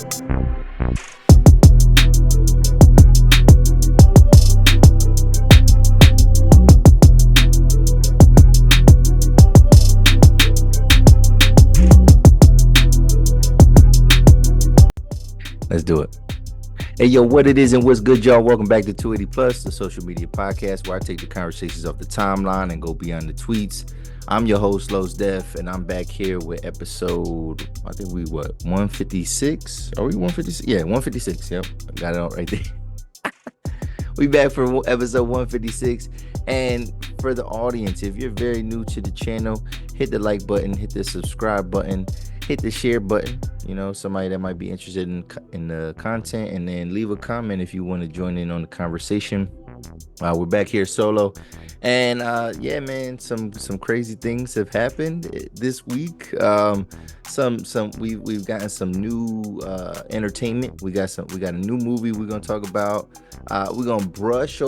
Let's do it. Hey, yo, what it is and what's good, y'all? Welcome back to 280 Plus, the social media podcast where I take the conversations off the timeline and go beyond the tweets. I'm your host, Lowe's Def, and I'm back here with episode, I think 156? Are we 156? Yeah, 156. Yep, got it all right there. We back for episode 156. And for the audience, if you're very new to the channel, hit the like button, hit the subscribe button, hit the share button. You know, somebody that might be interested in the content, and then leave a comment if you want to join in on the conversation. We're back here solo, and yeah, man, some crazy things have happened this week. We've gotten some new entertainment. We got a new movie we're gonna talk about. We're gonna gloss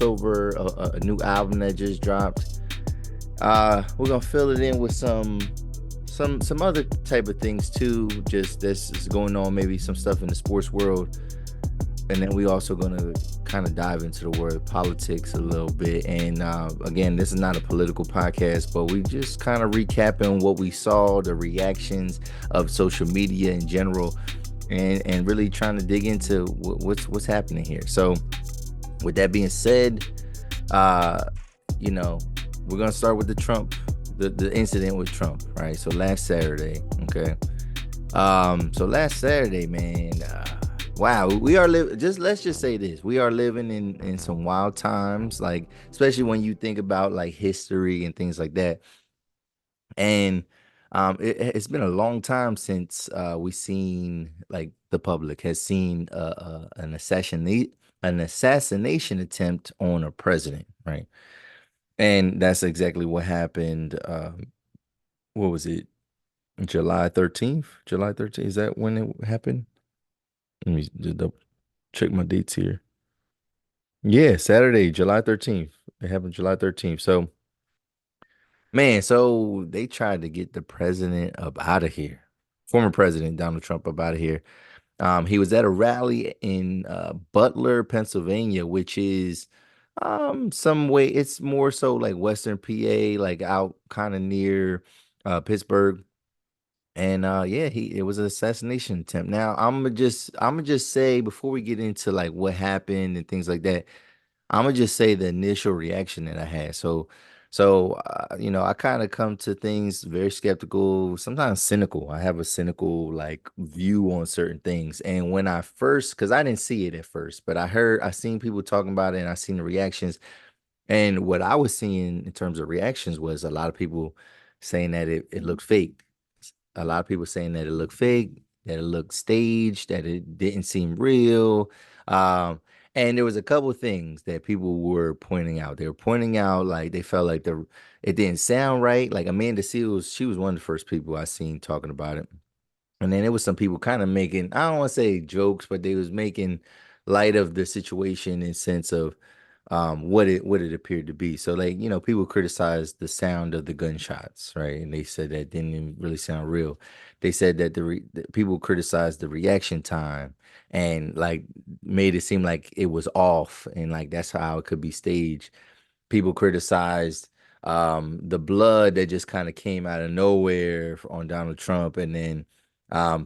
over a new album that just dropped. We're gonna fill it in with some other type of things too, just this is going on, maybe some stuff in the sports world, and then we also gonna kind of dive into the world of politics a little bit. And again, this is not a political podcast, but we just kind of recapping what we saw, the reactions of social media in general, and really trying to dig into what's happening here. So with that being said, you know, we're gonna start with the incident with Trump, right? So last Saturday, okay. So last Saturday, man, wow, let's just say this. We are living in some wild times, like, especially when you think about like history and things like that. And it's been a long time since we seen, like, the public has seen an assassination attempt on a president, right? And that's exactly what happened. What was it? July 13th? July 13th. Is that when it happened? Let me just double check my dates here. Yeah, Saturday, July 13th. It happened July 13th. So, man, so they tried to get the president up out of here. Former President Donald Trump up out of here. He was at a rally in Butler, Pennsylvania, which is some way, it's more so like Western PA, like out kind of near Pittsburgh. And yeah, it was an assassination attempt. Now I'm gonna just say, before we get into like what happened and things like that, I'm gonna just say the initial reaction that I had. I kind of come to things very skeptical, sometimes cynical. I have a cynical like view on certain things. And when I first, because I didn't see it at first, but I seen people talking about it, and I seen the reactions. And what I was seeing in terms of reactions was a lot of people saying that it looked fake. A lot of people saying that it looked fake, that it looked staged, that it didn't seem real. Um, and there was a couple of things that people were pointing out. They were pointing out like they felt like it didn't sound right. Like Amanda Seals, she was one of the first people I seen talking about it. And then there was some people kind of making, I don't want to say jokes, but they was making light of the situation in sense of what it appeared to be. So, like, people criticized the sound of the gunshots, right? And they said that didn't even really sound real. They said that the people criticized the reaction time, and like made it seem like it was off, and like that's how it could be staged. People criticized the blood that just kind of came out of nowhere on Donald Trump. And then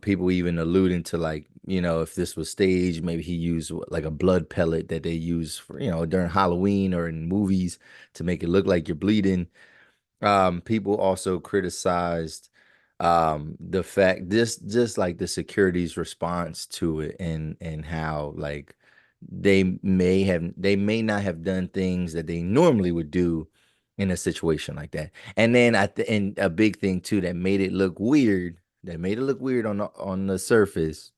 people even alluding to, like, if this was staged, maybe he used like a blood pellet that they use for, during Halloween or in movies to make it look like you're bleeding. People also criticized the fact, this just like the security's response to it, and how like they may not have done things that they normally would do in a situation like that. And then and a big thing too that made it look weird, on the surface,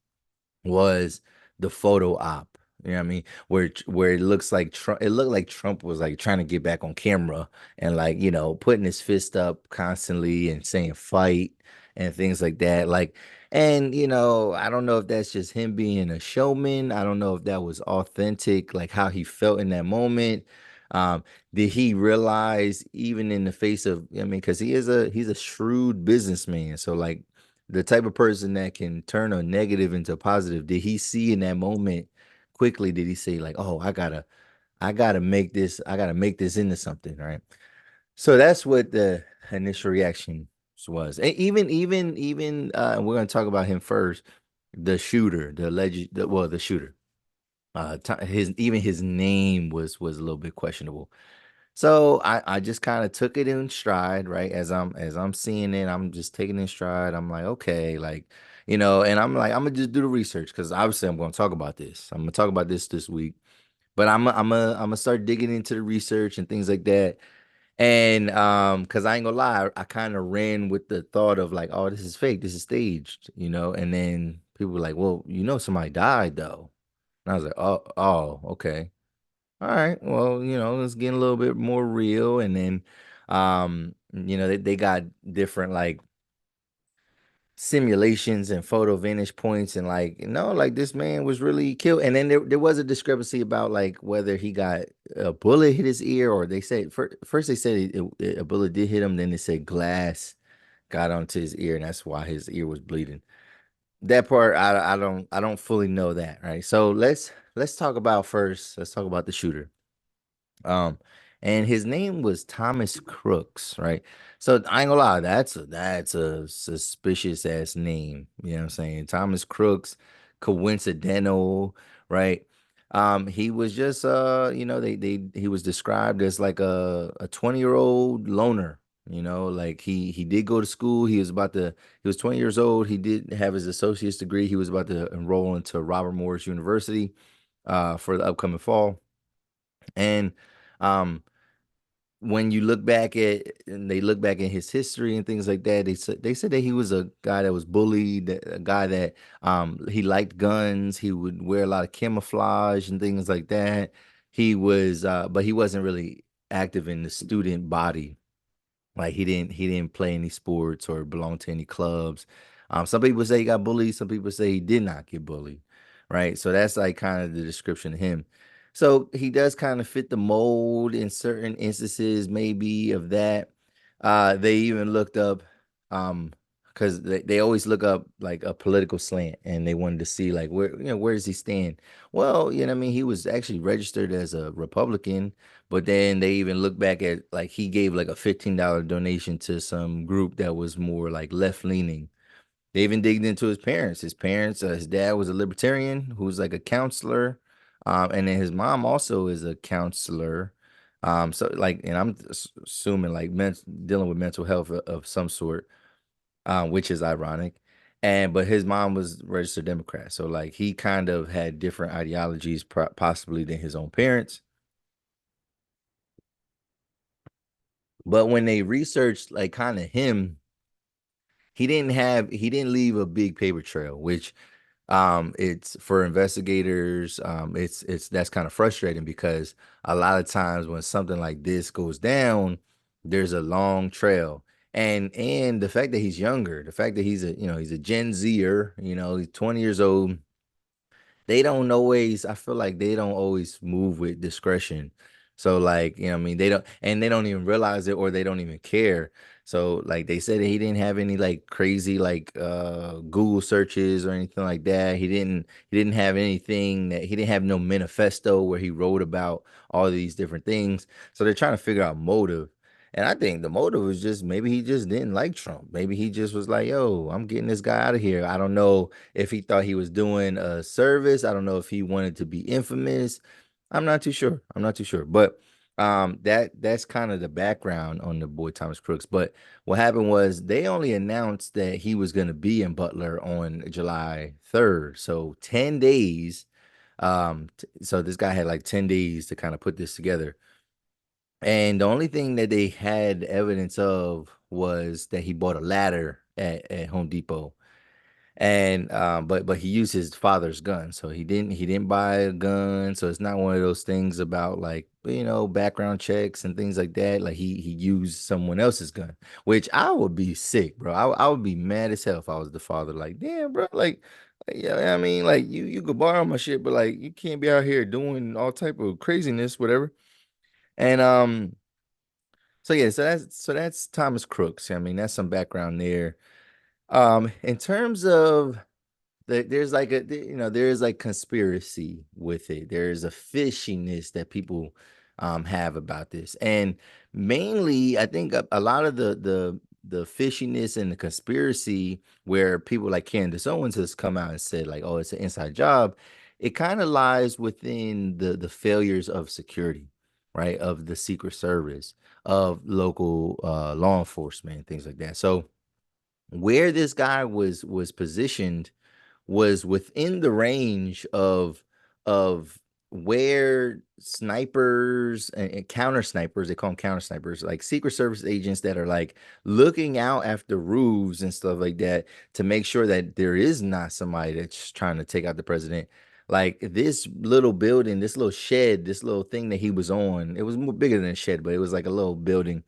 was the photo op. You know what I mean? Where it looks like it looked like Trump was like trying to get back on camera, and like, putting his fist up constantly and saying fight and things like that. Like, and I don't know if that's just him being a showman. I don't know if that was authentic, like how he felt in that moment. Did he realize, even in the face of, I mean, because he's a shrewd businessman. So like, the type of person that can turn a negative into a positive. Did he see in that moment quickly? Did he say like, "Oh, I gotta make this into something," right? So that's what the initial reaction was. And we're gonna talk about him first. The shooter, the legend, the shooter. His even his name was a little bit questionable. So I just kind of took it in stride, right? As I'm seeing it, I'm just taking it in stride. I'm like, okay, like, and I'm like, I'm gonna just do the research because obviously I'm gonna talk about this. I'm gonna talk about this week, but I'm gonna start digging into the research and things like that. And because I ain't gonna lie, I kind of ran with the thought of like, oh, this is fake, this is staged, and then people were like, well, somebody died though. And I was like, oh, okay. All right. Well, it's getting a little bit more real. And then, they got different like simulations and photo vantage points and like, like this man was really killed. And then there was a discrepancy about like whether he got a bullet hit his ear or they said first they said a bullet did hit him. Then they said glass got onto his ear and that's why his ear was bleeding. That part, I don't fully know that. Right. So let's talk about first. Let's talk about the shooter. Um, and his name was Thomas Crooks, right? So I ain't gonna lie, that's a suspicious ass name. You know what I'm saying? Thomas Crooks, coincidental, right? He was just he was described as like a 20-year-old loner. Like he did go to school. He was 20 years old. He did have his associate's degree. He was about to enroll into Robert Morris University for the upcoming fall. And um, when you look back at and they look back at his history and things like that, they said that he was a guy that was bullied, a guy that he liked guns, he would wear a lot of camouflage and things like that. But he wasn't really active in the student body. Like he didn't play any sports or belong to any clubs. Some people say he got bullied. Some people say he did not get bullied. Right. So that's like kind of the description of him. So he does kind of fit the mold in certain instances, maybe of that. They even looked up, because they always look up like a political slant and they wanted to see like where does he stand? Well, what I mean, he was actually registered as a Republican, but then they even look back at like he gave like a $15 donation to some group that was more like left leaning. They even digged into his parents. His dad was a libertarian who was like a counselor, and then his mom also is a counselor. So like, and I'm assuming like dealing with mental health of some sort, which is ironic. And but his mom was registered Democrat, so like he kind of had different ideologies possibly than his own parents. But when they researched like kind of him, he didn't leave a big paper trail, which it's for investigators, it's that's kind of frustrating because a lot of times when something like this goes down, there's a long trail. And the fact that he's younger, the fact that he's a Gen Zer, he's 20 years old, they don't always I feel like they don't always move with discretion. So like, I mean, they don't even realize it or they don't even care. So like they said that he didn't have any like crazy like Google searches or anything like that. He didn't have anything that he didn't have no manifesto where he wrote about all these different things. So they're trying to figure out motive. And I think the motive was just maybe he just didn't like Trump. Maybe he just was like, yo, I'm getting this guy out of here. I don't know if he thought he was doing a service. I don't know if he wanted to be infamous. I'm not too sure. I'm not too sure. But that's kind of the background on the boy Thomas Crooks. But what happened was they only announced that he was going to be in Butler on July 3rd. So 10 days. So this guy had like 10 days to kind of put this together. And the only thing that they had evidence of was that he bought a ladder at Home Depot. And but he used his father's gun, so he didn't buy a gun. So it's not one of those things about like background checks and things like that. Like he used someone else's gun, which I would be sick, bro. I would be mad as hell if I was the father. Like, damn, bro, like, yeah, I mean, like you could borrow my shit, but like you can't be out here doing all type of craziness, whatever. And so yeah, so that's Thomas Crooks. I mean, that's some background there. In terms of there's like there's like conspiracy with it. There's a fishiness that people have about this. And mainly I think a lot of the fishiness and the conspiracy where people like Candace Owens has come out and said like, oh, it's an inside job, it kind of lies within the failures of security, right? Of the Secret Service, of local law enforcement, things like that. So where this guy was positioned was within the range of where snipers and counter snipers, they call them counter snipers, like Secret Service agents that are like looking out after roofs and stuff like that to make sure that there is not somebody that's trying to take out the president. Like this little building, this little shed, this little thing that he was on, it was more bigger than a shed, but it was like a little building.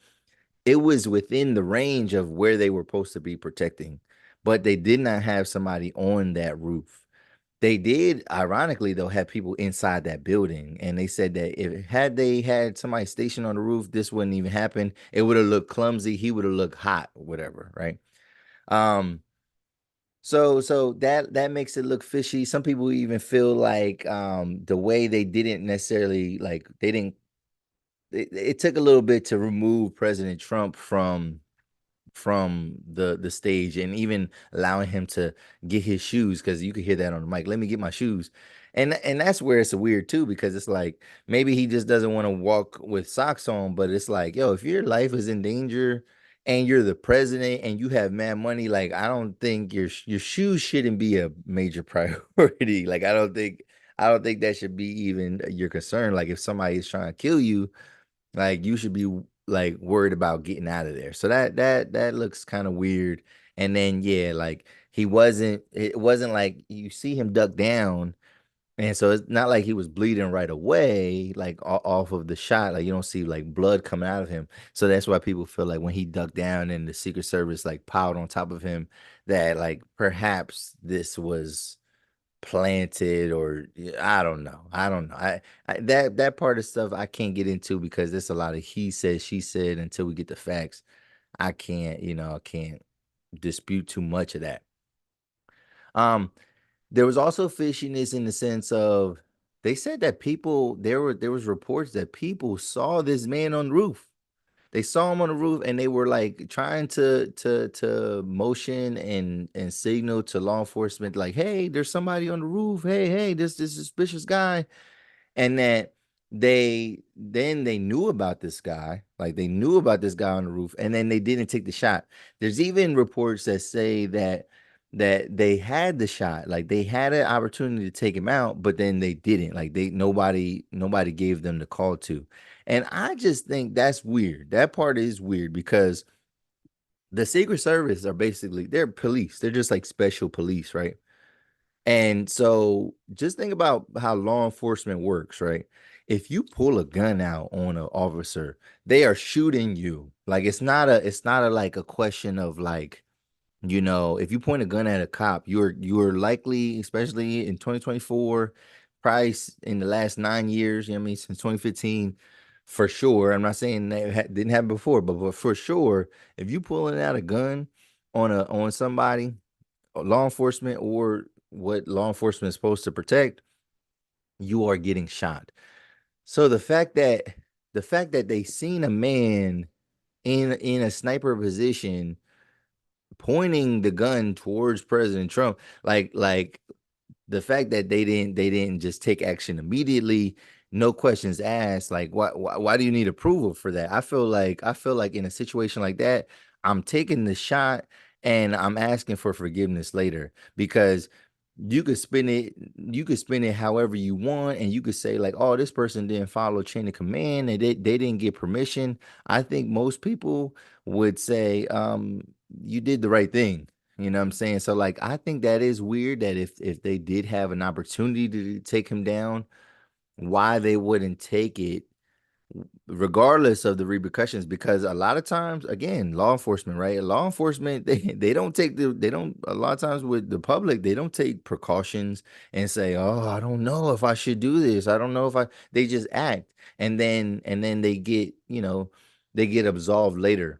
It was within the range of where they were supposed to be protecting, but they did not have somebody on that roof. They did, ironically, though, have people inside that building, and they said that if had they had somebody stationed on the roof, this wouldn't even happen. It would have looked clumsy. He would have looked hot, or whatever, right? Um, so that makes it look fishy. Some people even feel like the way they didn't necessarily like they didn't. It took a little bit to remove President Trump from the stage and even allowing him to get his shoes because you could hear that on the mic. Let me get my shoes. And that's where it's weird too, because it's like maybe he just doesn't want to walk with socks on, but it's like, yo, if your life is in danger and you're the president and you have mad money, like I don't think your shoes shouldn't be a major priority. Like I don't think that should be even your concern. Like if somebody is trying to kill you, like you should be like worried about getting out of there. So that looks kind of weird. And then yeah, like it wasn't like you see him duck down, and so it's not like he was bleeding right away, like off of the shot. Like you don't see like blood coming out of him. So that's why people feel like when he ducked down and the Secret Service like piled on top of him, that like perhaps this was planted or yeah, I don't know. I don't know. That part of stuff I can't get into because there's a lot of he said, she said until we get the facts. I can't, I can't dispute too much of that. Um, there was also fishiness in the sense of they said that people there was reports that people saw this man on the roof. They saw him on the roof and they were like trying to motion and signal to law enforcement like, hey, there's somebody on the roof. Hey, this suspicious guy. And that they knew about this guy, like they knew about this guy on the roof, and then they didn't take the shot. There's even reports that say that they had the shot, like they had an opportunity to take him out, but then they didn't. Like they nobody gave them the call to. And I just think that's weird. That part is weird because the Secret Service are basically they're police. They're just like special police, right? And so just think about how law enforcement works, right? If you pull a gun out on an officer, they are shooting you. Like it's not a like a question of like, if you point a gun at a cop, you're likely, especially in 2024, probably in the last 9 years, you know what I mean, since 2015, for sure. I'm not saying that didn't happen before, but for sure, if you pulling out a gun on somebody, law enforcement or what law enforcement is supposed to protect, you are getting shot. So the fact that they seen a man in a sniper position pointing the gun towards President Trump, like the fact that they didn't just take action immediately, no questions asked, like why do you need approval for that? I feel like in a situation like that, I'm taking the shot and I'm asking for forgiveness later because you could spin it however you want, and you could say like, oh, this person didn't follow chain of command and they didn't get permission. I think most people would say you did the right thing. You know what I'm saying? So like I think that is weird that if they did have an opportunity to take him down, why they wouldn't take it regardless of the repercussions, because a lot of times again law enforcement, right, law enforcement, they don't take they don't a lot of times with the public, they don't take precautions and say, oh, I don't know if I should do this, I don't know if I they just act, and then they get absolved later.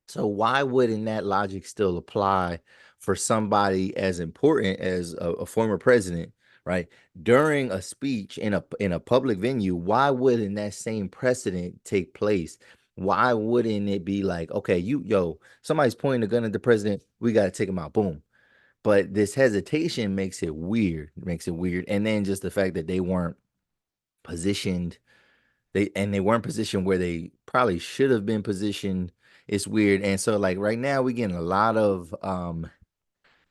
So why wouldn't that logic still apply for somebody as important as a former president, right? During a speech in a public venue, why wouldn't that same precedent take place? Why wouldn't it be like, okay, somebody's pointing a gun at the president, we got to take him out, boom. But this hesitation makes it weird, makes it weird. And then just the fact that they weren't positioned they weren't positioned where they probably should have been positioned. It's weird. And so like right now we're getting a lot of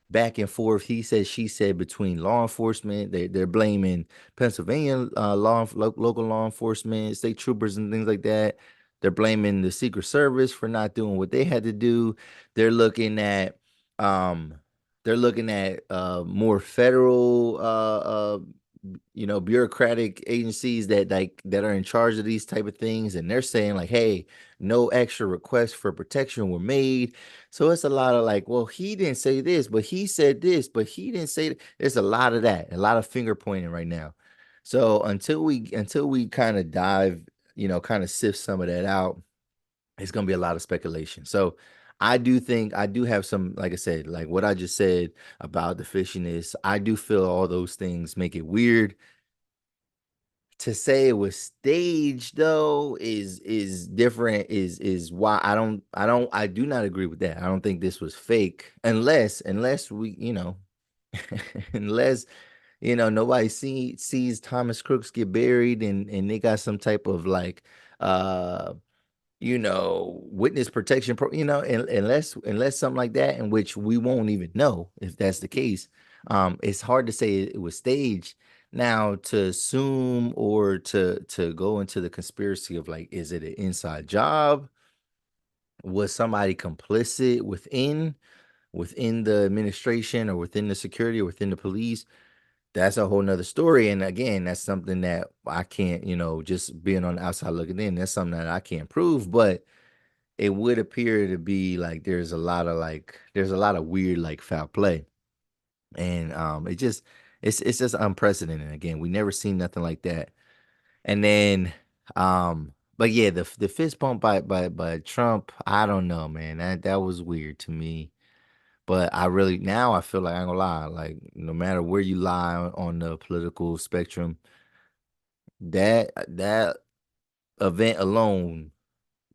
back and forth, he said, she said between law enforcement. They're blaming Pennsylvania local law enforcement, state troopers, and things like that. They're blaming the Secret Service for not doing what they had to do. They're looking at um, more federal bureaucratic agencies that are in charge of these type of things, and they're saying like, hey, no extra requests for protection were made. So it's a lot of like, well, he didn't say this, but he said this, but he didn't say that. There's a lot of that, a lot of finger pointing right now. So until we kind of dive, kind of sift some of that out, it's gonna be a lot of speculation. So I do think I do have some, like I said, like what I just said about the fishiness. I do feel all those things make it weird. To say it was staged though is different, is why I do not agree with that. I don't think this was fake unless we, unless nobody sees Thomas Crooks get buried, and they got some type of like uh witness protection unless something like that, in which we won't even know if that's the case. It's hard to say it was staged. Now, to assume or to go into the conspiracy of like, is it an inside job? Was somebody complicit within the administration, or within the security, or within the police? That's a whole nother story. And again, that's something that I can't, just being on the outside looking in, that's something that I can't prove. But it would appear to be like there's a lot of weird like foul play. And it's just unprecedented. Again, we never seen nothing like that. And then but yeah, the fist bump by Trump, I don't know, man. That was weird to me. But I really, now I feel like, I ain't gonna lie, like no matter where you lie on the political spectrum, that event alone,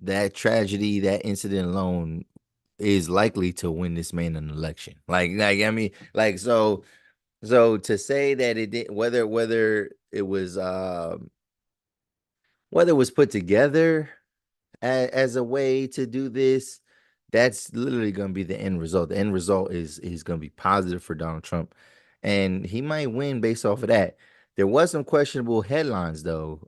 that tragedy, that incident alone is likely to win this man an election. Like I mean, like so to say that it did, whether it was put together as a way to do this, that's literally going to be the end result. The end result is going to be positive for Donald Trump, and he might win based off of that. There was some questionable headlines though.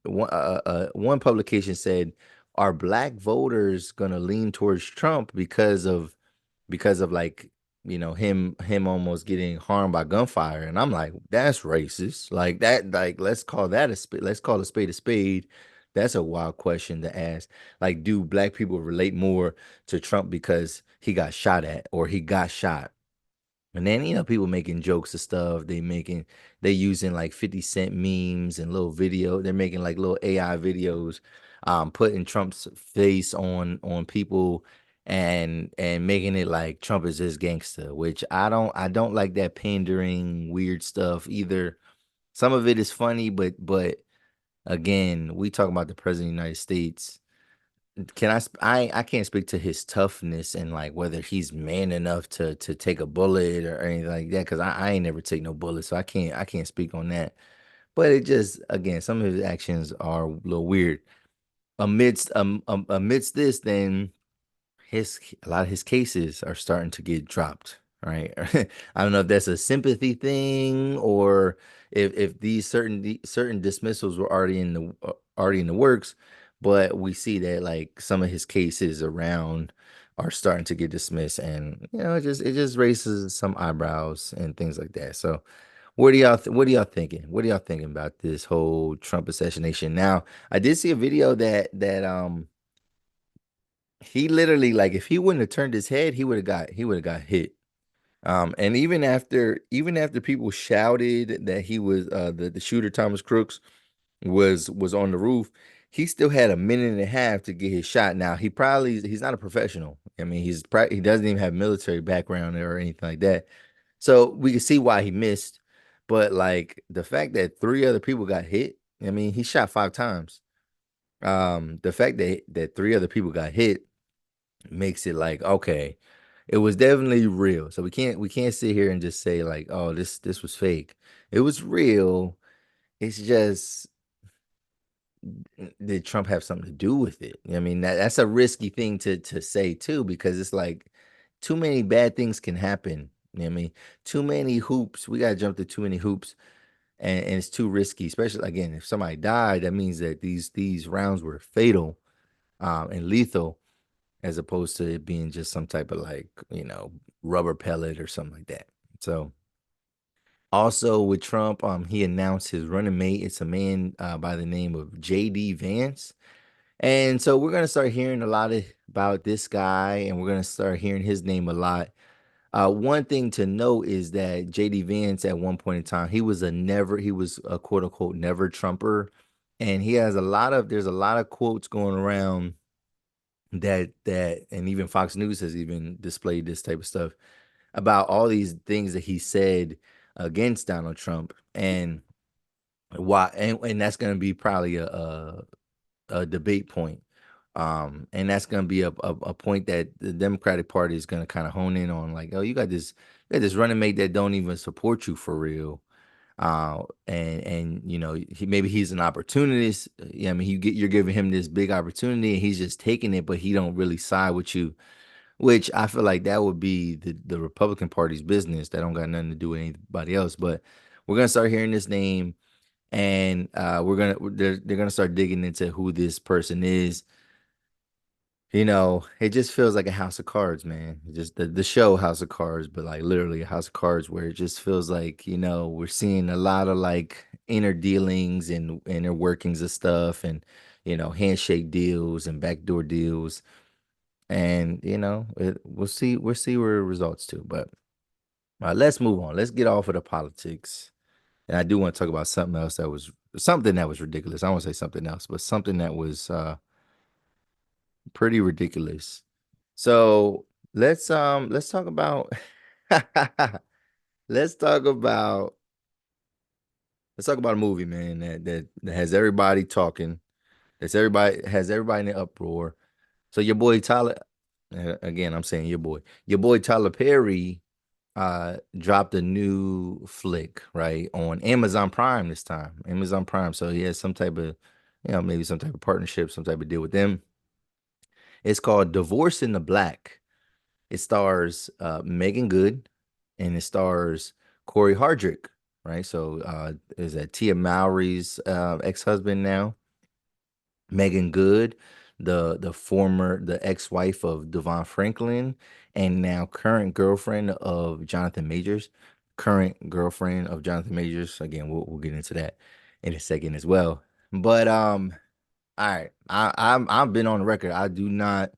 One publication said, "Are black voters going to lean towards Trump because of like him almost getting harmed by gunfire?" And I'm like, that's racist. Like that, like let's call a spade. That's a wild question to ask. Like, do black people relate more to Trump because he got shot at, or he got shot? And then, people making jokes and stuff. They using like 50 Cent memes and little video. They're making like little AI videos, putting Trump's face on people, and making it like Trump is this gangster, which I don't like that pandering weird stuff either. Some of it is funny, but again, we talk about the president of the United States. I can't speak to his toughness and like whether he's man enough to take a bullet or anything like that, because I ain't never take no bullet, so I can't speak on that. But it just, again, some of his actions are a little weird. Amidst this, then his a lot of his cases are starting to get dropped, right? I don't know if that's a sympathy thing, or if these certain dismissals were already in the works, but we see that like some of his cases around are starting to get dismissed, and it just raises some eyebrows and things like that. So what are y'all thinking? What are y'all thinking about this whole Trump assassination? Now, I did see a video that he literally, like, if he wouldn't have turned his head, he would have got hit. And even after people shouted that he was the shooter, Thomas Crooks, was on the roof, he still had a minute and a half to get his shot. Now he's not a professional. I mean, he doesn't even have military background or anything like that. So we can see why he missed. But like the fact that three other people got hit, I mean, he shot five times. The fact that three other people got hit makes it like, okay, it was definitely real. So we can't sit here and just say like, oh, this was fake. It was real. It's just, did Trump have something to do with it? I mean, that's a risky thing to say too, because it's like too many bad things can happen. You know what I mean? Too many hoops. We gotta jump through too many hoops, and it's too risky. Especially again, if somebody died, that means that these rounds were fatal, and lethal, as opposed to it being just some type of like, rubber pellet or something like that. So also with Trump, he announced his running mate. It's a man by the name of JD Vance. And so we're gonna start hearing a lot about this guy, and we're gonna start hearing his name a lot. One thing to note is that JD Vance at one point in time, he was a quote unquote never Trumper. And there's a lot of quotes going around and even Fox News has even displayed this type of stuff about all these things that he said against Donald Trump, and why, and that's going to be probably a debate point. And that's going to be a point that the Democratic Party is going to kind of hone in on, like, oh, you got this running mate that don't even support you for real. And maybe he's an opportunist. Yeah, I mean, you're giving him this big opportunity, and he's just taking it, but he don't really side with you, which I feel like that would be the Republican Party's business. That don't got nothing to do with anybody else. But we're gonna start hearing this name, and they're gonna start digging into who this person is. It just feels like a house of cards, man. Just the show House of Cards, but like literally a house of cards, where it just feels like, we're seeing a lot of like inner dealings and inner workings of stuff, and handshake deals and backdoor deals. And we'll see where it results to. But let's move on. Let's get off of the politics. And I do want to talk about something that was ridiculous. I won't say something else, but something that was pretty ridiculous. So let's talk about let's talk about let's talk about a movie, man, that has everybody talking. Has everybody in the uproar. So your boy Tyler, again, I'm saying your boy Tyler Perry dropped a new flick, right, on Amazon Prime this time. Amazon Prime. So he has some type of, maybe some type of partnership, some type of deal with them. It's called Divorce in the Black. It stars Meagan Good, and it stars Corey Hardrick, right? So is that Tia Mowry's ex-husband now? Meagan Good, the ex-wife of Devon Franklin, and now current girlfriend of Jonathan Majors. Current girlfriend of Jonathan Majors. Again, we'll get into that in a second as well. But all right, I've been on the record. I do not.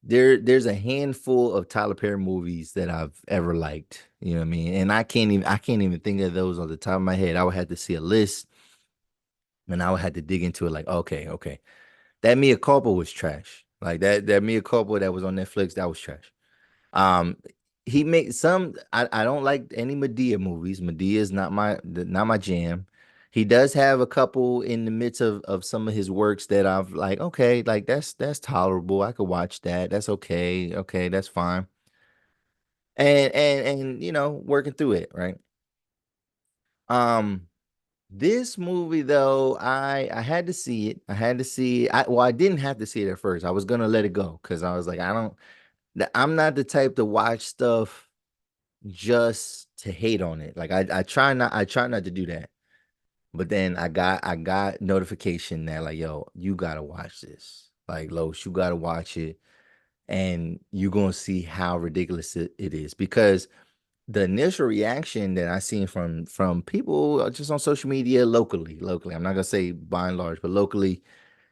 There's a handful of Tyler Perry movies that I've ever liked. You know what I mean? And I can't even think of those on the top of my head. I would have to see a list, and I would have to dig into it. Like, okay, okay, that Mia Culpa was trash. Like that Mia Culpa that was on Netflix, that was trash. Um, he made some. I don't like any Medea movies. Medea is not my jam. He does have a couple in the midst of some of his works that I've like, okay, like that's tolerable. I could watch that. That's okay. Okay, that's fine. And working through it, right? Um, this movie though, I had to see it. I had to see it. I didn't have to see it at first. I was gonna let it go because I was like, I'm not the type to watch stuff just to hate on it. Like I try not to do that. But then I got notification that like, yo, you gotta watch this. Like, Los, you gotta watch it, and you're gonna see how ridiculous it is. Because the initial reaction that I seen from people just on social media locally, I'm not gonna say by and large, but locally,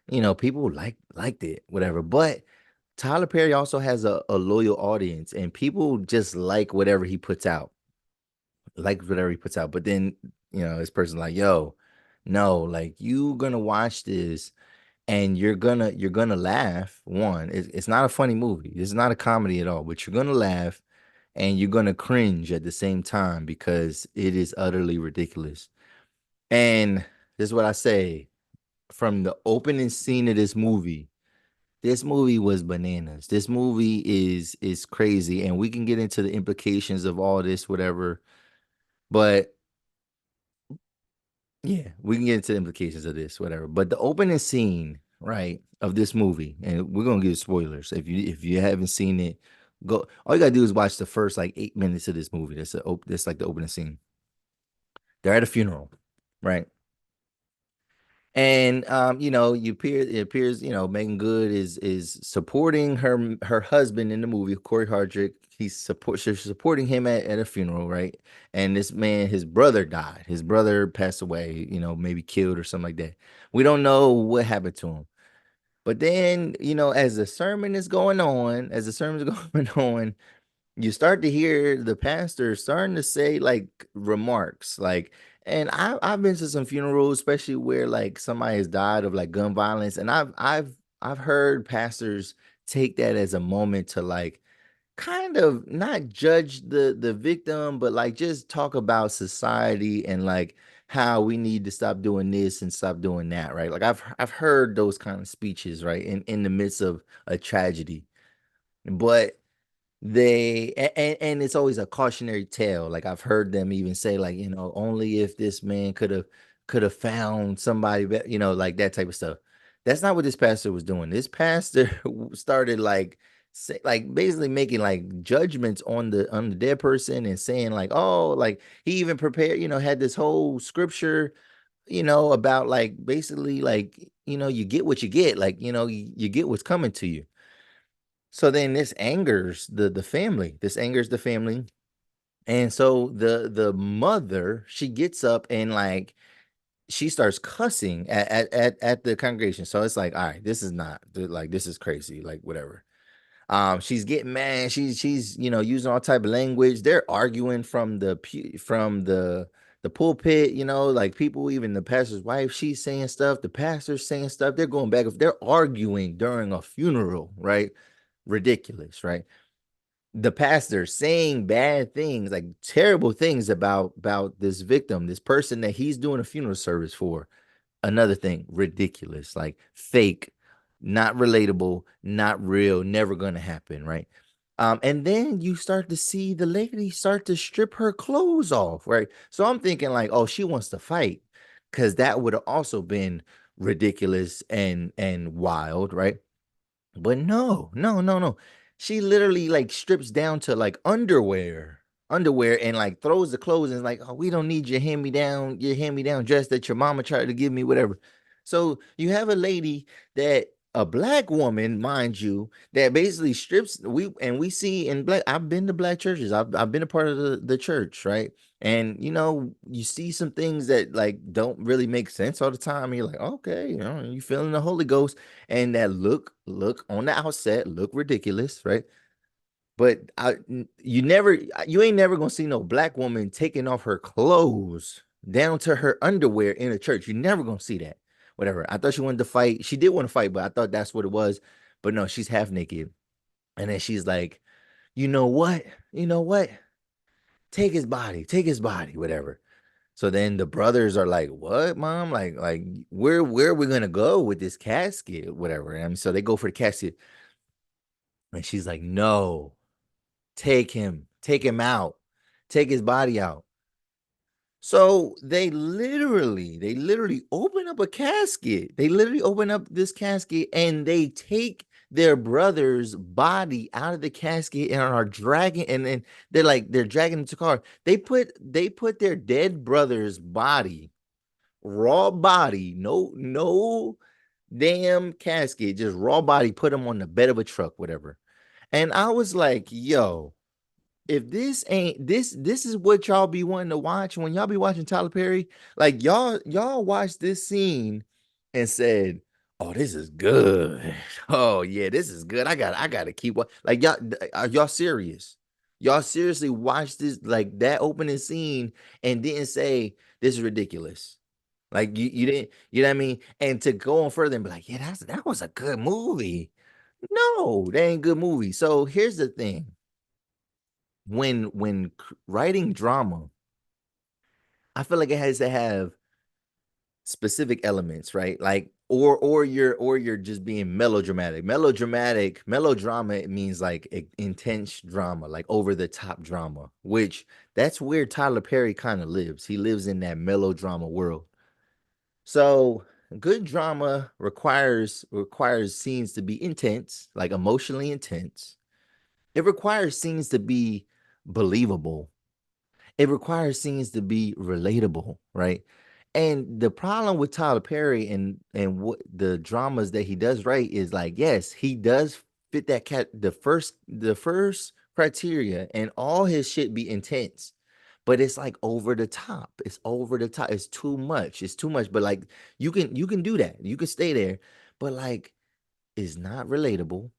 people liked it, whatever. But Tyler Perry also has a loyal audience, and people just like whatever he puts out. But then, this person like, yo, No, like you gonna watch this and you're gonna laugh. One, it's not a funny movie. It's not a comedy at all, but you're gonna laugh and you're gonna cringe at the same time because it is utterly ridiculous. And this is what I say from the opening scene of this movie. This movie was bananas. This movie is crazy, and we can get into the implications of all this, whatever. But yeah, we can get into the implications of this, whatever. But the opening scene, right, of this movie, and we're gonna give spoilers. If you haven't seen it, go. All you gotta do is watch the first like 8 minutes of this movie. That's like the opening scene. They're at a funeral, right? And it appears, Megan Good is supporting her husband in the movie, Corey Hardrick. She's supporting him at a funeral, right? And this man, his brother died. His brother passed away, maybe killed or something like that. We don't know what happened to him. But then, as the sermon is going on, you start to hear the pastor starting to say like remarks like, and I've been to some funerals, especially where like somebody has died of like gun violence, and I've heard pastors take that as a moment to like kind of not judge the victim, but like just talk about society and like how we need to stop doing this and stop doing that, right? Like I've heard those kind of speeches, right, in the midst of a tragedy. But and it's always a cautionary tale. Like I've heard them even say, like, only if this man could have found somebody, like that type of stuff. That's not what this pastor was doing. This pastor started like like basically making like judgments on the dead person and saying like, oh, like he even prepared, had this whole scripture, about like basically like, you get what you get, like, you get what's coming to you. So then this angers the family. This angers the family. And so the mother, she gets up and like she starts cussing at the congregation. So it's like, all right, this is not like this is crazy, like whatever. She's getting mad. She's using all type of language. They're arguing from the pulpit, like people, even the pastor's wife, she's saying stuff, the pastor's saying stuff. They're going back. They're arguing during a funeral, right? Ridiculous, right? The pastor saying bad things, like terrible things about this victim, this person that he's doing a funeral service for. Another thing, ridiculous, like fake, not relatable, not real, never gonna happen, right? And then you start to see the lady start to strip her clothes off, right? So I'm thinking like, oh, she wants to fight, because that would have also been ridiculous and wild, right? But no, no, no, no. She literally like strips down to like underwear, and like throws the clothes and is like, oh, we don't need your hand-me-down dress that your mama tried to give me, whatever. So you have a lady that a black woman, mind you, that basically strips. We see in black. I've been to black churches. I've been a part of the church, right? And you see some things that like don't really make sense all the time. You're like, okay, you feeling the Holy Ghost, and that look on the outset look ridiculous, right? But you ain't never gonna see no black woman taking off her clothes down to her underwear in a church. You're never gonna see that. Whatever. I thought she wanted to fight. She did want to fight, but I thought that's what it was. But no, she's half naked, and then she's like, you know what? You know what? Take his body, whatever. So then the brothers are like, "What, mom? Like, where are we gonna go with this casket, whatever?" And so they go for the casket, and she's like, "No, take him out, take his body out." So they literally open up a casket. They literally open up this casket and they take their brother's body out of the casket and are dragging, and then they're dragging him to the car. They put their dead brother's body, raw body, no damn casket, just raw body, put him on the bed of a truck, whatever. And I was like, yo, if this ain't this is what y'all be wanting to watch when y'all be watching Tyler Perry. Like y'all watched this scene and said, "Oh, this is good. Oh yeah, this is good. I gotta keep like y'all. Are y'all serious? Y'all seriously watched this like that opening scene and didn't say this is ridiculous? Like you didn't, you know what I mean? And to go on further and be like, yeah, that was a good movie. No, that ain't good movie. So here's the thing. When writing drama, I feel like it has to have specific elements, right? Like or you're just being melodramatic. Melodrama it means like intense drama, like over the top drama, which that's where Tyler Perry kind of lives. He lives in that melodrama world. So good drama requires scenes to be intense, like emotionally intense. It requires scenes to be believable. It requires scenes to be relatable, right? And the problem with Tyler Perry and what the dramas that he does right is like, yes, he does fit that cat the first criteria, and all his shit be intense. But it's like over the top. It's over the top. It's too much. It's too much. But like you can do that. You can stay there. But like is not relatable.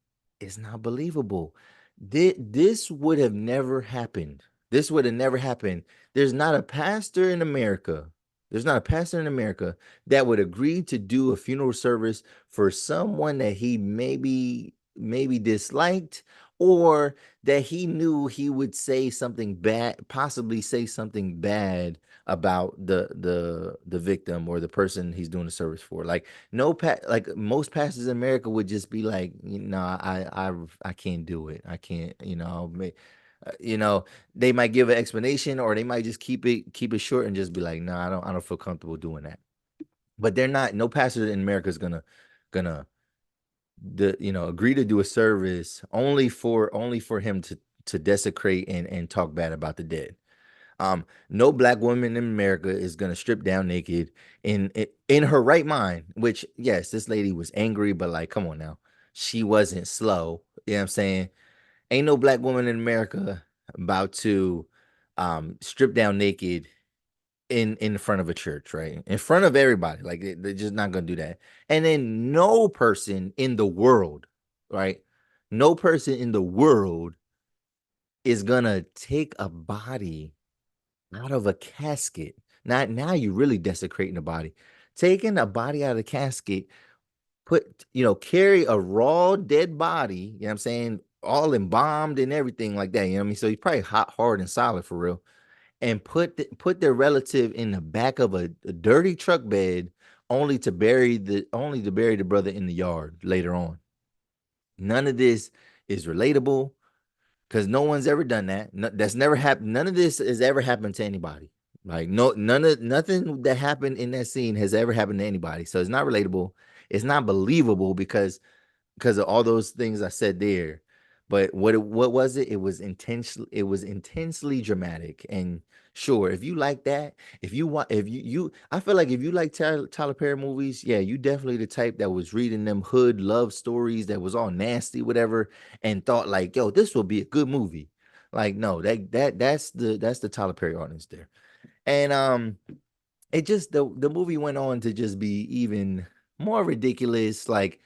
It's not believable. This would have never happened. This would have never happened. There's not a pastor in America. There's not a pastor in America that would agree to do a funeral service for someone that he maybe disliked, or that he knew he would say something bad, possibly say something bad about the victim or the person he's doing the service for. Like no like most pastors in America would just be like, no, I can't do it. I can't, you know, they might give an explanation, or they might just keep it short and just be like, no, I don't feel comfortable doing that. But they're not. No pastor in America is gonna agree to do a service only for him to desecrate and talk bad about the dead. No black woman in America is gonna strip down naked in her right mind. Which, yes, this lady was angry, but like, come on now, she wasn't slow. You know what I'm saying? Ain't no black woman in America about to strip down naked in front of a church, right? In front of everybody. Like they're just not gonna do that. And then no person in the world, right? No person in the world is gonna take a body out of a casket. Now you're really desecrating the body. Taking a body out of the casket, carry a raw dead body, you know what I'm saying? All embalmed and everything like that. You know what I mean? So he's probably hot, hard, and solid for real. And put their relative in the back of a dirty truck bed, only to bury the brother in the yard later on. None of this is relatable because no one's ever done that. No, that's never happened. None of this has ever happened to anybody. Like nothing that happened in that scene has ever happened to anybody. So it's not relatable. It's not believable because of all those things I said there. But what was it? It was intensely dramatic. And sure, if you like that, if you want, if you I feel like if you like Tyler Perry movies, yeah, you definitely the type that was reading them hood love stories that was all nasty, whatever, and thought like, yo, this will be a good movie. Like, no, that's the Tyler Perry audience there. And it just the movie went on to just be even more ridiculous. Like,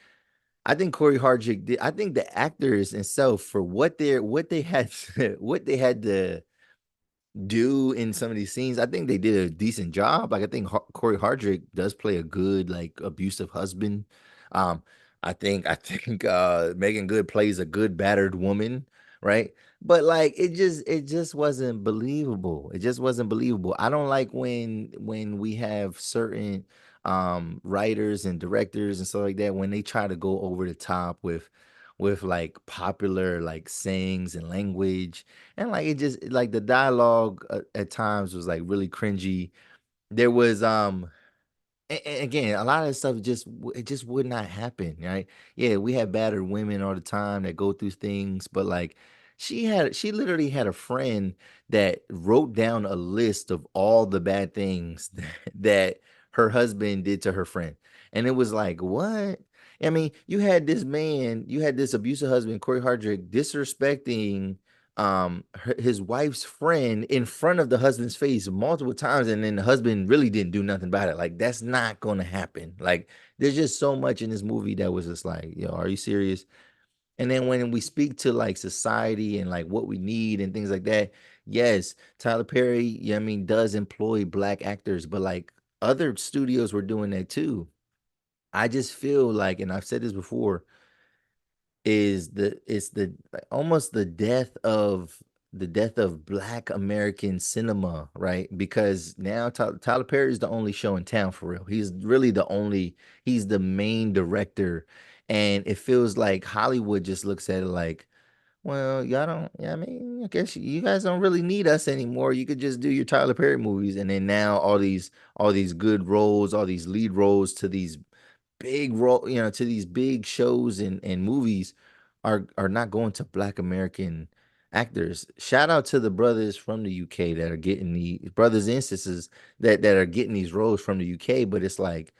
I think Corey Hardrick did. I think the actors itself for what they had what they had to do in some of these scenes, I think they did a decent job. Like I think Corey Hardrick does play a good like abusive husband. Um, I think Meagan Good plays a good battered woman, right? But like it just wasn't believable. It just wasn't believable. I don't like when we have certain writers and directors and stuff like that when they try to go over the top with like popular like sayings and language, and like it just like the dialogue at times was like really cringy. There was again, a lot of stuff it just would not happen, right? Yeah, we have battered women all the time that go through things, but like she literally had a friend that wrote down a list of all the bad things that her husband did to her friend. And it was like, what? I mean, you had this abusive husband, Corey Hardrick, disrespecting his wife's friend in front of the husband's face multiple times, and then the husband really didn't do nothing about it. Like that's not gonna happen. Like there's just so much in this movie that was just like, yo, are you serious? And then when we speak to like society and like what we need and things like that, yes, Tyler Perry, yeah, I mean, does employ black actors, but like other studios were doing that too. I just feel like, and I've said this before, is the it's the almost the death of Black American cinema, right? Because now Tyler Perry is the only show in town for real. He's really the only, he's the main director, and it feels like Hollywood just looks at it like, well, y'all don't, yeah, I mean, I guess you guys don't really need us anymore. You could just do your Tyler Perry movies, and then now all these good roles, all these lead roles to these big role, to these big shows and movies are not going to Black American actors. Shout out to the brothers from the UK that are getting the brothers and sisters that are getting these roles from the UK, but it's like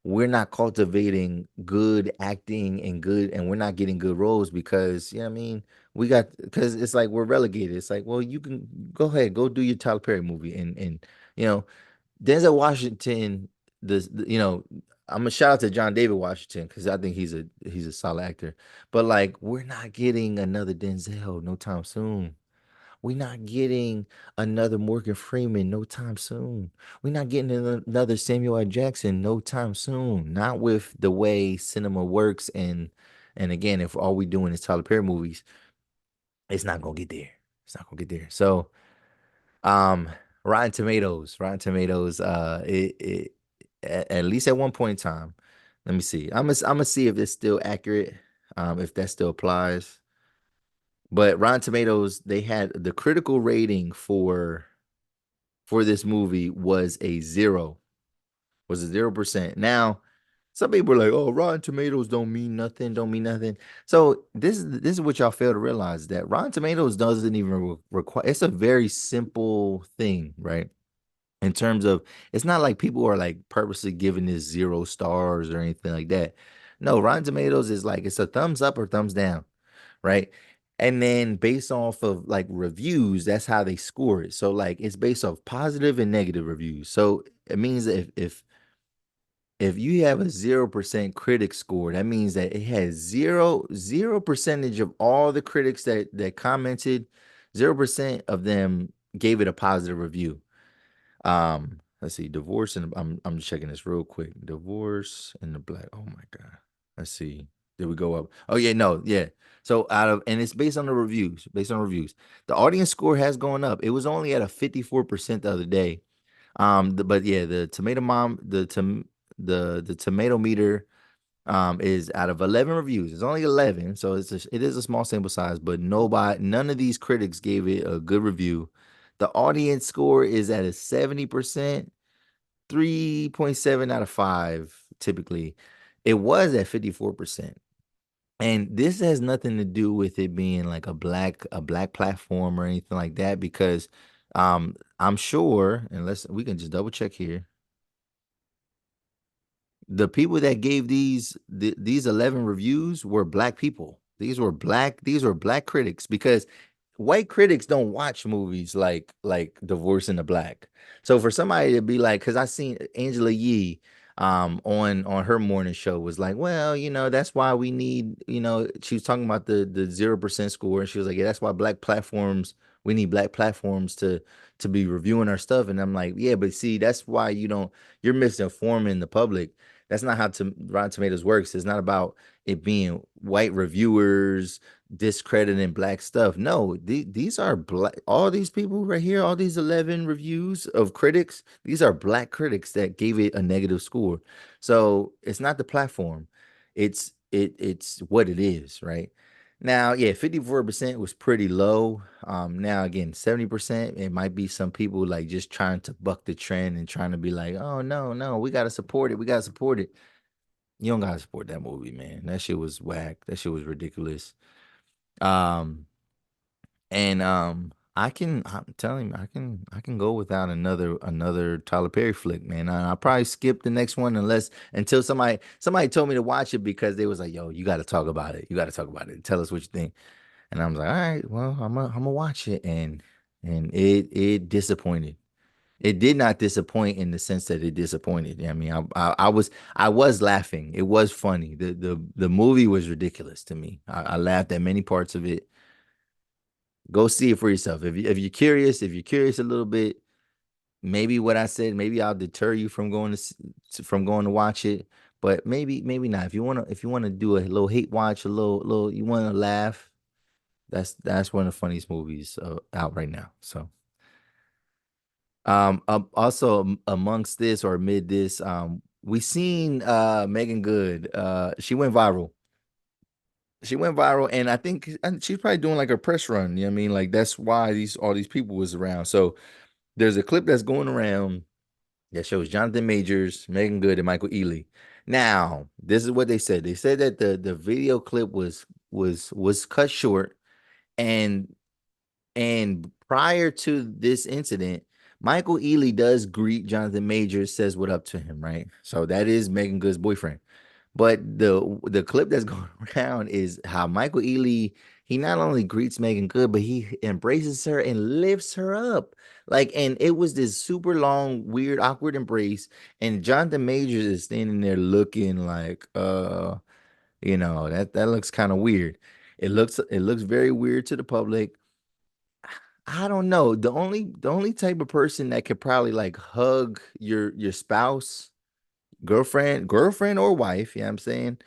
we're not cultivating good acting and good, and we're not getting good roles because, you know what I mean, we got, because it's like we're relegated. It's like, well, you can go ahead, go do your Tyler Perry movie, and you know, Denzel Washington, I'm gonna shout out to John David Washington because I think he's a solid actor. But like, we're not getting another Denzel no time soon. We're not getting another Morgan Freeman no time soon. We're not getting another Samuel L. Jackson no time soon. Not with the way cinema works, and again, if all we doing is Tyler Perry movies, it's not gonna get there. It's not gonna get there. So um, Rotten Tomatoes, at least at one point in time. Let me see. I'm gonna see if it's still accurate, if that still applies. But Rotten Tomatoes, they had the critical rating for this movie was a zero, was a 0%. Now, some people are like, "Oh, Rotten Tomatoes don't mean nothing, don't mean nothing." So this is what y'all fail to realize, that Rotten Tomatoes doesn't even require. It's a very simple thing, right? In terms of, it's not like people are like purposely giving this 0 stars or anything like that. No, Rotten Tomatoes is like, it's a thumbs up or thumbs down, right? And then based off of like reviews, that's how they score it. So like it's based off positive and negative reviews. So it means that if you have a 0% critic score, that means that it has zero percentage of all the critics that commented, 0% of them gave it a positive review. Let's see, divorce, and I'm just checking this real quick. Divorce in the Black. Oh my God. Let's see. Did we go up? Oh yeah, no, yeah. So out of, and it's based on the reviews, based on reviews. The audience score has gone up. It was only at a 54% the other day. But yeah, the tomato mom, the tomato meter is out of 11 reviews. It's only 11, so it is a small sample size, but none of these critics gave it a good review. The audience score is at a 70%, 3.7 out of 5 typically. It was at 54%. And this has nothing to do with it being like a black platform or anything like that, because I'm sure, unless we can just double check here, the people that gave these 11 reviews were black people. These were black critics, because white critics don't watch movies like Divorce in the Black. So for somebody to be like, because I seen Angela Yee on her morning show was like, well, that's why we need, she was talking about the 0% score, and she was like, yeah, that's why we need black platforms to be reviewing our stuff. And I'm like, yeah, but see, that's why you're misinforming the public. That's not how Rotten Tomatoes works. It's not about it being white reviewers discrediting black stuff. No, these are black. All these people right here, all these 11 reviews of critics, these are black critics that gave it a negative score. So it's not the platform. It's what it is, right? Now, yeah, 54% was pretty low. Now again, 70%, it might be some people like just trying to buck the trend and trying to be like, oh no, no, we gotta support it. We gotta support it. You don't gotta support that movie, man. That shit was whack. That shit was ridiculous. Um, and I'm telling you, I can go without another Tyler Perry flick, man. I'll probably skip the next one until somebody told me to watch it because they was like, yo, you got to talk about it. You got to talk about it. Tell us what you think. And I was like, all right, well, I'm gonna watch it, and it disappointed. It did not disappoint in the sense that it disappointed. I mean, I was laughing. It was funny. The movie was ridiculous to me. I laughed at many parts of it. Go see it for yourself. If you're curious a little bit, maybe what I said, maybe I'll deter you from going from going to watch it, but maybe not. If you wanna do a little hate watch, a little you wanna laugh, that's one of the funniest movies out right now. So also amongst this or amid this, we seen Megan Good. She went viral. She went viral, and I think she's probably doing like a press run. You know what I mean? Like that's why these all these people was around. So there's a clip that's going around that shows Jonathan Majors, Megan Good, and Michael Ealy. Now, this is what they said. They said that the video clip was cut short, and prior to this incident, Michael Ealy does greet Jonathan Majors, says what up to him, right? So that is Megan Good's boyfriend. But the clip that's going around is how Michael Ealy, he not only greets Megan Good, but he embraces her and lifts her up. Like, and it was this super long, weird, awkward embrace. And Jonathan Majors is standing there looking like, that looks kind of weird. It looks very weird to the public. I don't know. The only type of person that could probably like hug your spouse, girlfriend or wife, you know what I'm saying?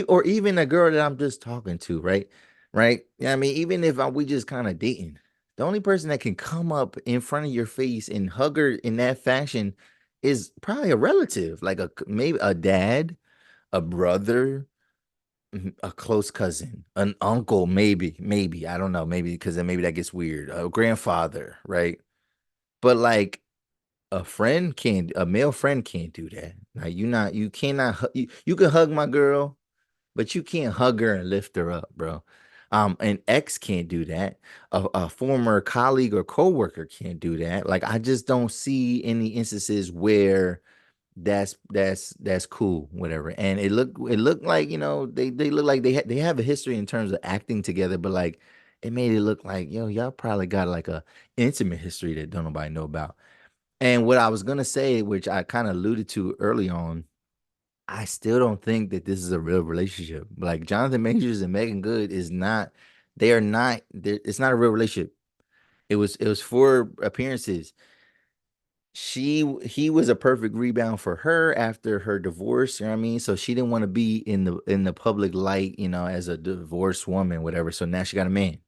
Or even a girl that I'm just talking to, right? Right? Yeah, I mean, even if we just kind of dating, the only person that can come up in front of your face and hug her in that fashion is probably a relative, like maybe a dad, a brother, a close cousin, an uncle, maybe. I don't know, maybe because then maybe that gets weird. A grandfather, right? But like a male friend can't do that. Like you cannot, you can hug my girl, but you can't hug her and lift her up, bro. An ex can't do that. A former colleague or coworker can't do that. Like I just don't see any instances where that's cool, whatever. And it looked like they look like they have a history in terms of acting together, but like it made it look like y'all probably got like a intimate history that don't nobody know about. And what I was gonna say, which I kind of alluded to early on, I still don't think that this is a real relationship. Like Jonathan Majors and Megan Good is not, they are not, it's not a real relationship. It was for appearances. He was a perfect rebound for her after her divorce, you know what I mean? So she didn't want to be in the public light, as a divorced woman, whatever. So now she got a man.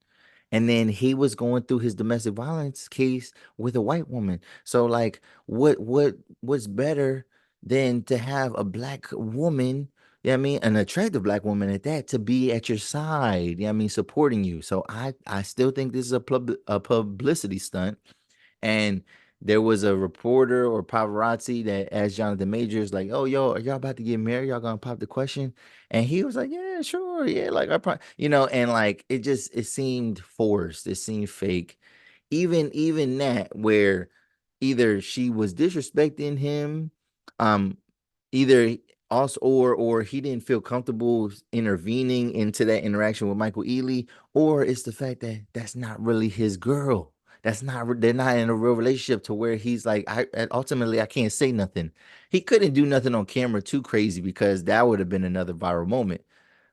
And then he was going through his domestic violence case with a white woman. So like what's better than to have a black woman, yeah, I mean, an attractive black woman at that to be at your side, yeah, I mean, supporting you. So I still think this is a publicity stunt. And there was a reporter or paparazzi that asked Jonathan Majors, like, "Oh, yo, are y'all about to get married? Y'all gonna pop the question?" And he was like, "Yeah, sure, yeah." Like I probably, and like it seemed forced. It seemed fake. Even that where either she was disrespecting him, um, either also or he didn't feel comfortable intervening into that interaction with Michael Ealy, or it's the fact that that's not really his girl. That's not they're not in a real relationship to where he's like, ultimately I can't say nothing. He couldn't do nothing on camera too crazy because that would have been another viral moment.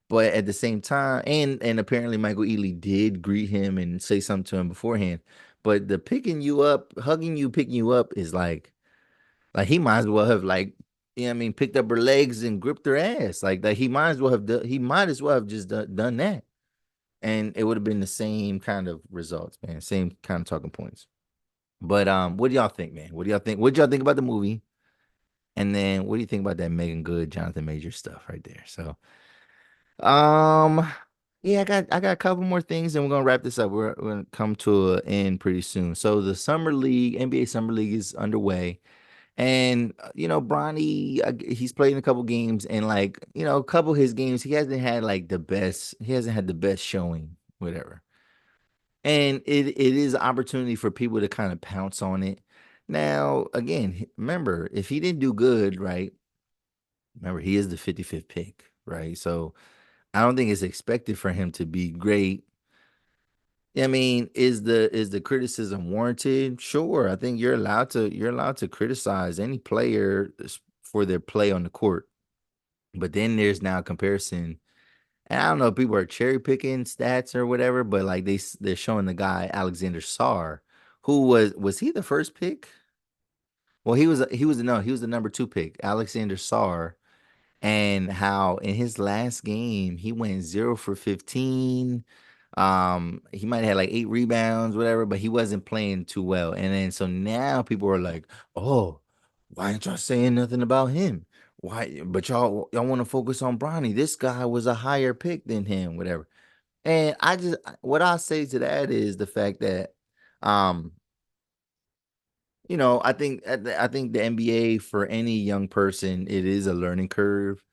But at the same time, and apparently Michael Ealy did greet him and say something to him beforehand. But the picking you up, hugging you, picking you up is like he might as well have like, I mean, picked up her legs and gripped her ass. Like he might as well have he might as well have just done that. And it would have been the same kind of results, man. Same kind of talking points. But what do y'all think, man? What do y'all think? What do y'all think about the movie? And then what do you think about that Megan Good, Jonathan Major stuff right there? So um yeah, I got a couple more things and we're gonna wrap this up. We're gonna come to an end pretty soon. So the summer league, NBA summer league is underway. And Bronny, he's played in a couple games, and like a couple of his games, he hasn't had the best showing, whatever. And it is an opportunity for people to kind of pounce on it. Now, again, remember, if he didn't do good, right? Remember, he is the 55th pick, right? So I don't think it's expected for him to be great. I mean, is the criticism warranted? Sure. I think you're allowed to criticize any player for their play on the court. But then there's now comparison. And I don't know if people are cherry picking stats or whatever, but like they're showing the guy Alexander Sarr, who was he the first pick? Well, he was the number two pick, Alexander Sarr, and how in his last game he went 0 for 15. He might have had like 8 rebounds, whatever, but he wasn't playing too well. And then so now people are like, "Oh, why aren't y'all saying nothing about him? Why? But y'all want to focus on Bronny. This guy was a higher pick than him, whatever." And what I say to that is the fact that, um, I think the NBA for any young person, it is a learning curve.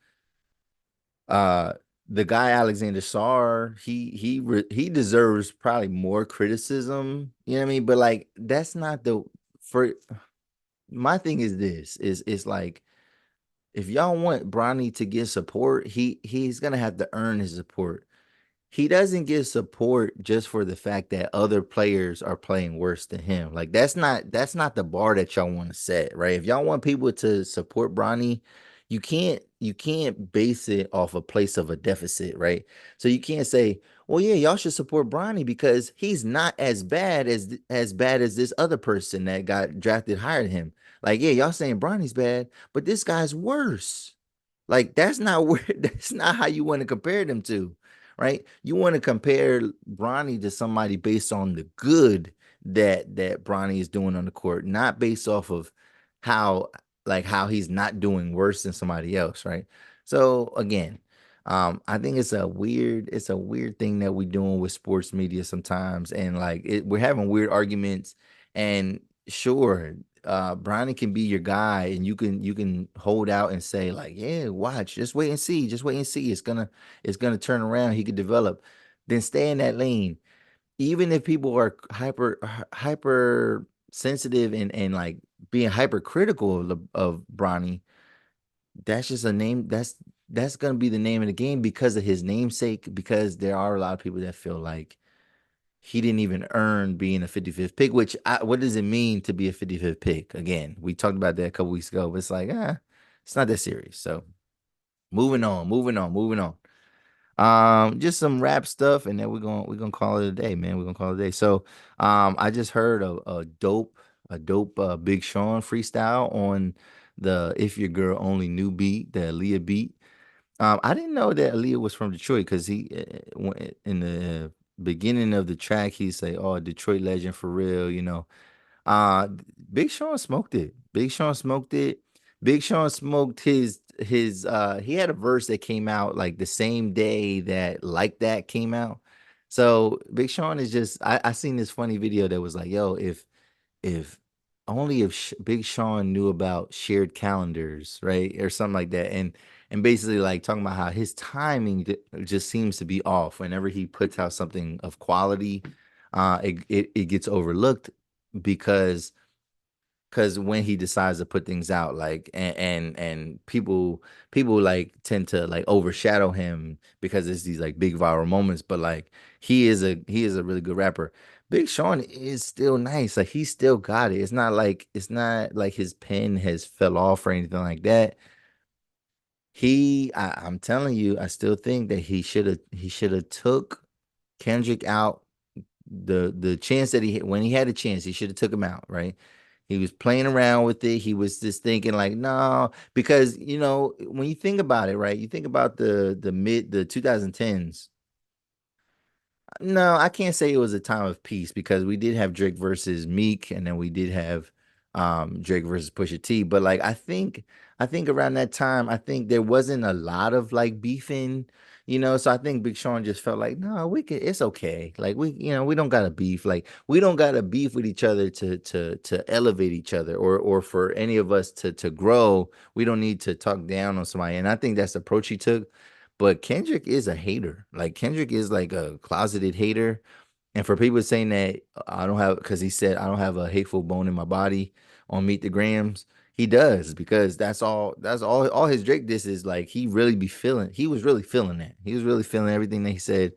Uh, the guy Alexander Sarr, he deserves probably more criticism. You know what I mean? But like that's not the for my thing is this is like if y'all want Bronny to get support, he's gonna have to earn his support. He doesn't get support just for the fact that other players are playing worse than him. Like that's not the bar that y'all want to set, right? If y'all want people to support Bronny, you can't base it off a place of a deficit, right? So you can't say, well, yeah, y'all should support Bronny because he's not as bad as this other person that got drafted higher than him. Like, yeah, y'all saying Bronny's bad, but this guy's worse. Like that's not where that's not how you want to compare them to, right? You want to compare Bronny to somebody based on the good that Bronny is doing on the court, not based off of how how he's not doing worse than somebody else, right? So again, I think it's a weird thing that we're doing with sports media sometimes, and we're having weird arguments. And sure, Bronny can be your guy, and you can hold out and say like, yeah, watch, just wait and see. It's gonna turn around. He could develop. Then stay in that lane. Even if people are hyper sensitive and like being hypercritical of Bronny, that's just a name. That's gonna be the name of the game because of his namesake. Because there are a lot of people that feel like he didn't even earn being a 55th pick, what does it mean to be a 55th pick? Again, we talked about that a couple weeks ago, but it's like, it's not that serious. So moving on, moving on, moving on. Just some rap stuff, and then we're gonna call it a day, man. We're gonna call it a day. So I just heard a dope Big Sean freestyle on the If Your Girl Only Knew beat, the Aaliyah beat. I didn't know that Aaliyah was from Detroit because in the beginning of the track he say, "Oh, Detroit legend for real," you know. Uh, Big Sean smoked it. Big Sean smoked it. Big Sean smoked his. He had a verse that came out like the same day that Like That came out. So Big Sean is just. I seen this funny video that was like, "Yo, if only if Big Sean knew about shared calendars, right, or something like that," and basically like talking about how his timing just seems to be off whenever he puts out something of quality. It gets overlooked because when he decides to put things out, like and people like tend to like overshadow him because it's these like big viral moments, but like he is a really good rapper. Big Sean is still nice, like he still got it. It's not like his pen has fell off or anything like that. I'm telling you, I still think that he should have took Kendrick out. The chance that when he had a chance, he should have took him out, right? He was playing around with it. He was just thinking like, no, because when you think about it, right? You think about the 2010s. No, I can't say it was a time of peace because we did have Drake versus Meek, and then we did have Drake versus Pusha T. But like I think around that time, I think there wasn't a lot of like beefing, so I think Big Sean just felt like, no, it's okay. Like we don't gotta beef. Like we don't gotta beef with each other to elevate each other or for any of us to grow. We don't need to talk down on somebody. And I think that's the approach he took. But Kendrick is a hater. Like Kendrick is like a closeted hater. And for people saying that I don't have, because he said I don't have a hateful bone in my body on Meet the Grams, he does because all his Drake diss is like he was really feeling that. He was really feeling everything that he said.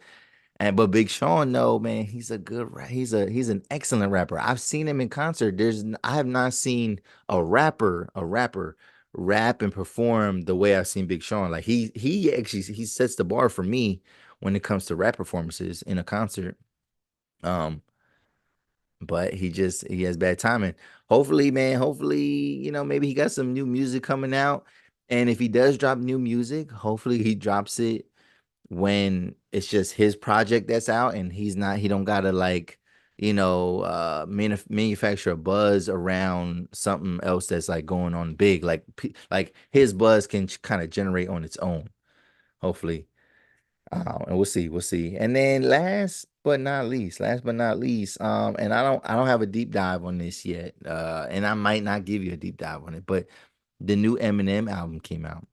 And but Big Sean, no, man, he's a good he's an excellent rapper. I've seen him in concert. I have not seen a rapper rap and perform the way I've seen Big Sean. Like he actually he sets the bar for me when it comes to rap performances in a concert. Um but he has bad timing. Hopefully, man, hopefully, maybe he got some new music coming out. And if he does drop new music, hopefully he drops it when it's just his project that's out and he don't gotta like, manufacture a buzz around something else that's like going on big. Like his buzz can kind of generate on its own, hopefully. And we'll see. And then last but not least, and I don't have a deep dive on this yet. And I might not give you a deep dive on it, but the new Eminem album came out.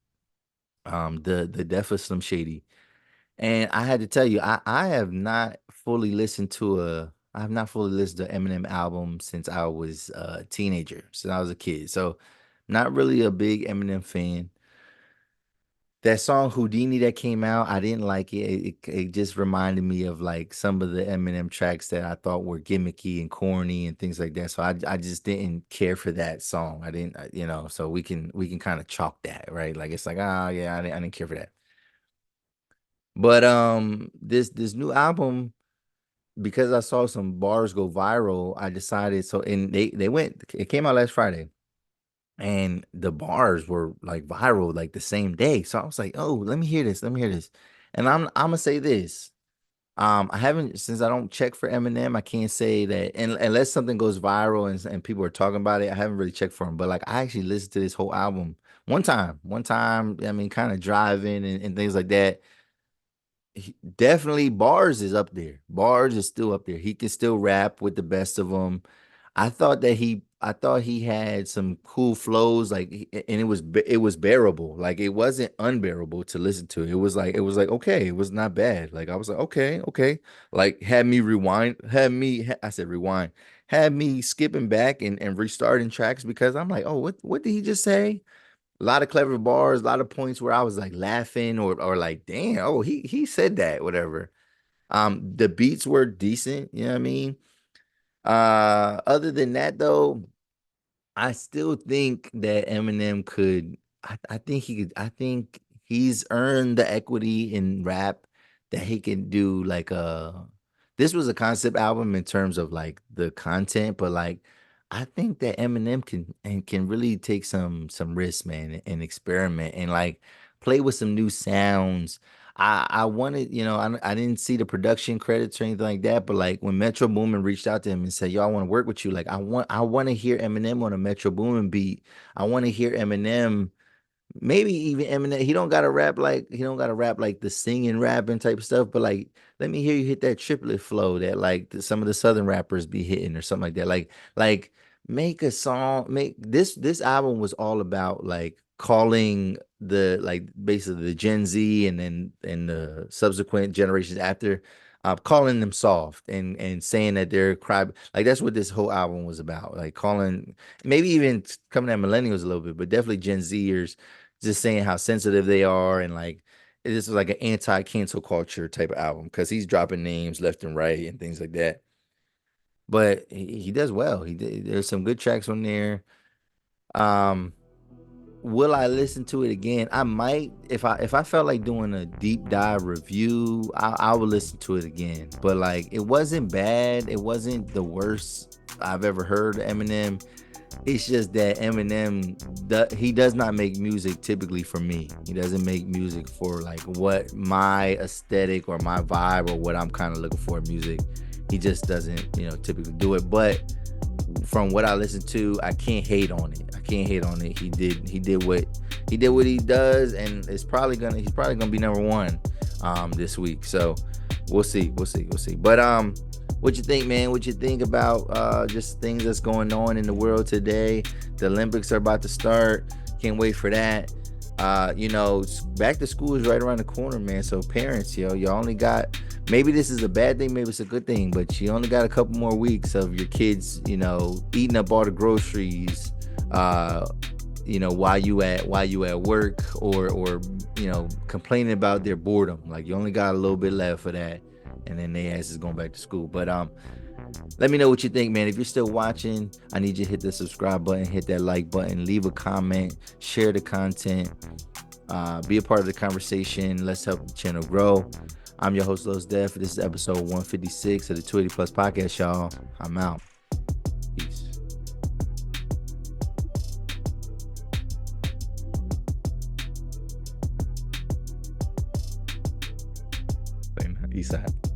The Death of Slim Shady. And I had to tell you, I have not fully listened to Eminem album since I was a teenager, since I was a kid. So not really a big Eminem fan. That song Houdini that came out, I didn't like it. It just reminded me of like some of the Eminem tracks that I thought were gimmicky and corny and things like that. So I just didn't care for that song. I didn't, so we can kind of chalk that, right? Like it's like, yeah, I didn't care for that. But this new album, because I saw some bars go viral, I decided, so and they went it came out last Friday, and the bars were like viral like the same day. So I was like, "Oh, let me hear this. Let me hear this." And I'm gonna say this. I haven't, since I don't check for Eminem, I can't say that, and unless something goes viral and people are talking about it, I haven't really checked for him. But like I actually listened to this whole album one time, I mean, kind of driving and things like that. Definitely bars is up there. Bars is still up there. He can still rap with the best of them. I thought he had some cool flows, like, and it was bearable. Like it wasn't unbearable to listen to. It was like okay, it was not bad. Like I was like okay, okay. Like I said rewind, had me skipping back and restarting tracks because I'm like, oh, what did he just say? A lot of clever bars, a lot of points where I was like laughing or like, damn, oh, he said that, whatever. The beats were decent, you know what I mean? Other than that though, I still think that Eminem could. I think he could. I think he's earned the equity in rap that he can do. Like this was a concept album in terms of like the content, but like I think that Eminem can really take some risks, man, and experiment and like play with some new sounds. I wanted, I didn't see the production credits or anything like that, but like when Metro Boomin reached out to him and said, "Yo, I want to work with you," like I want to hear Eminem on a Metro Boomin beat. I want to hear Eminem. Maybe even Eminem, he don't gotta rap like the singing rapping type of stuff, but like let me hear you hit that triplet flow that like some of the southern rappers be hitting or something like that. Like make a song, make this album was all about like calling the like basically the Gen Z and the subsequent generations after calling them soft and saying that they're cry like that's what this whole album was about. Like calling maybe even coming at millennials a little bit, but definitely Gen Zers just saying how sensitive they are and like this is like an anti-cancel culture type of album because he's dropping names left and right and things like that. But he does well. There's some good tracks on there. Um, will I listen to it again? I might if I felt like doing a deep dive review, I would listen to it again. But like it wasn't bad. It wasn't the worst I've ever heard of Eminem. It's just that Eminem, he does not make music typically for me. He doesn't make music for like what my aesthetic or my vibe or what I'm kind of looking for in music. He just doesn't, typically do it. But from what I listened to, I can't hate on it. I can't hate on it. He did what he does, and he's probably gonna be number one this week. So we'll see. But what you think, man? What you think about just things that's going on in the world today? The Olympics are about to start. Can't wait for that. Back to school is right around the corner, man. So parents, you only got, maybe this is a bad thing, maybe it's a good thing, but you only got a couple more weeks of your kids, eating up all the groceries, while you at work or complaining about their boredom. Like you only got a little bit left for that, and then their ass is going back to school. But let me know what you think, man. If you're still watching, I need you to hit the subscribe button, hit that like button, leave a comment, share the content, be a part of the conversation. Let's help the channel grow. I'm your host, Los Def. This is episode 156 of the 280 Plus podcast, y'all. I'm out. Peace out.